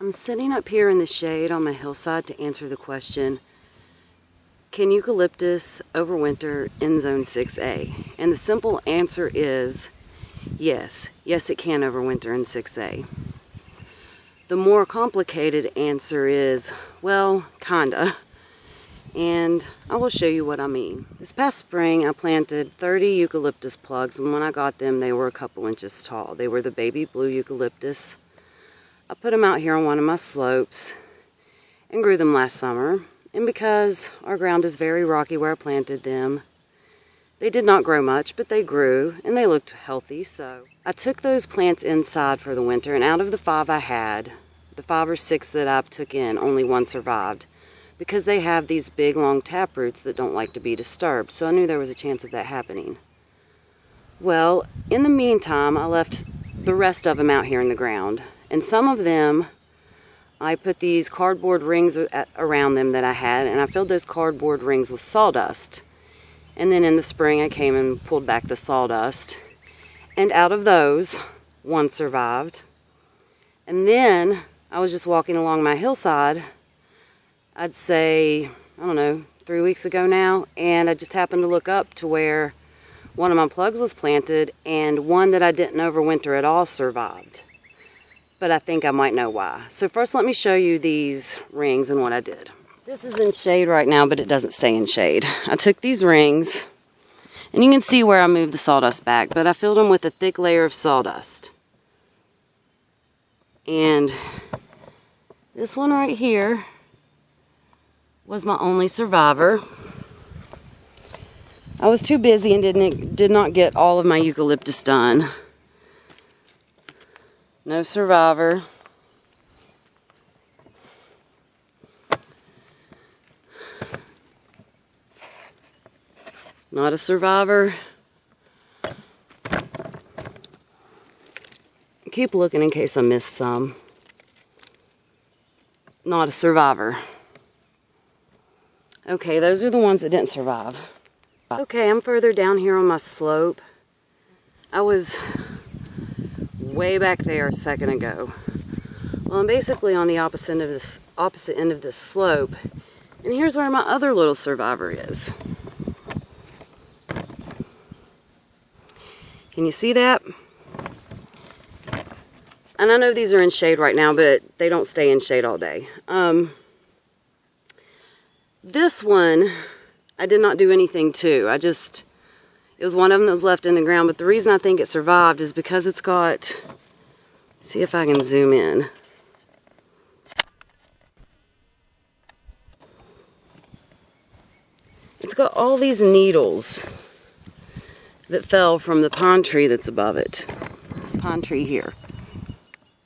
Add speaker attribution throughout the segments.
Speaker 1: I'm sitting up here in the shade on my hillside to answer the question, can Eucalyptus overwinter in Zone 6A? And the simple answer is yes. Yes, it can overwinter in 6A. The more complicated answer is, well, kinda. And I will show you what I mean. This past spring, I planted 30 eucalyptus plugs, and when I got them, they were a couple inches tall. They were the Baby Blue Eucalyptus. I put them out here on one of my slopes and grew them last summer. And because our ground is very rocky where I planted them, they did not grow much, but they grew and they looked healthy. So I took those plants inside for the winter, and out of the 5 I had, the 5 or 6 that I took in, only 1 survived because they have these big long tap roots that don't like to be disturbed. So I knew there was a chance of that happening. Well, in the meantime, I left the rest of them out here in the ground. And some of them, I put these cardboard rings around them that I had, and I filled those cardboard rings with sawdust. And then in the spring, I came and pulled back the sawdust. And out of those, 1 survived. And then I was just walking along my hillside, I'd say, I don't know, 3 weeks ago now, and I just happened to look up to where one of my plugs was planted, and one that I didn't overwinter at all survived. But I think I might know why. So first let me show you these rings and what I did. This is in shade right now, but it doesn't stay in shade. I took these rings, and you can see where I moved the sawdust back, but I filled them with a thick layer of sawdust. And this one right here was my only survivor. I was too busy and did not get all of my eucalyptus done. No survivor. Not a survivor. Keep looking in case I missed some. Not a survivor. Okay, those are the ones that didn't survive. Okay, I'm further down here on my slope. I was way back there a second ago. Well, I'm basically on the opposite end of this slope, and here's where my other little survivor is. Can you see that? And I know these are in shade right now, but they don't stay in shade all day. This one, I did not do anything to. It was one of them that was left in the ground, but the reason I think it survived is because it's got, see if I can zoom in. It's got all these needles that fell from the pine tree that's above it. This pine tree here.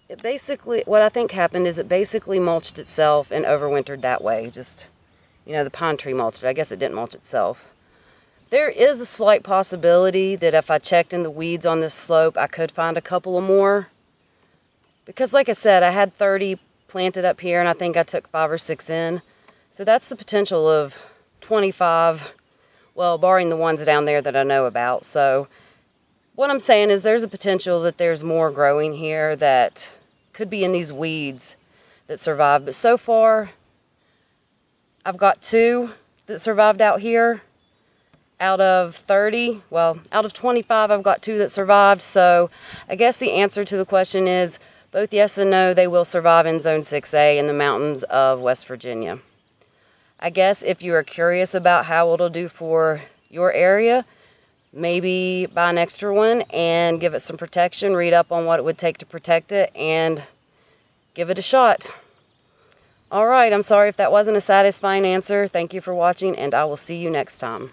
Speaker 1: It basically, what I think happened is it basically mulched itself and overwintered that way. Just, you know, the pine tree mulched it. I guess it didn't mulch itself. There is a slight possibility that if I checked in the weeds on this slope, I could find a couple of more. Because like I said, I had 30 planted up here, and I think I took 5 or 6 in. So that's the potential of 25, well, barring the ones down there that I know about. So what I'm saying is there's a potential that there's more growing here that could be in these weeds that survived. But so far, I've got 2 that survived out here. Out of 30, well, out of 25, I've got 2 that survived. So I guess the answer to the question is both yes and no. They will survive in Zone 6A in the mountains of West Virginia. I guess if you are curious about how it'll do for your area, maybe buy an extra one and give it some protection. Read up on what it would take to protect it and give it a shot. All right, I'm sorry if that wasn't a satisfying answer. Thank you for watching, and I will see you next time.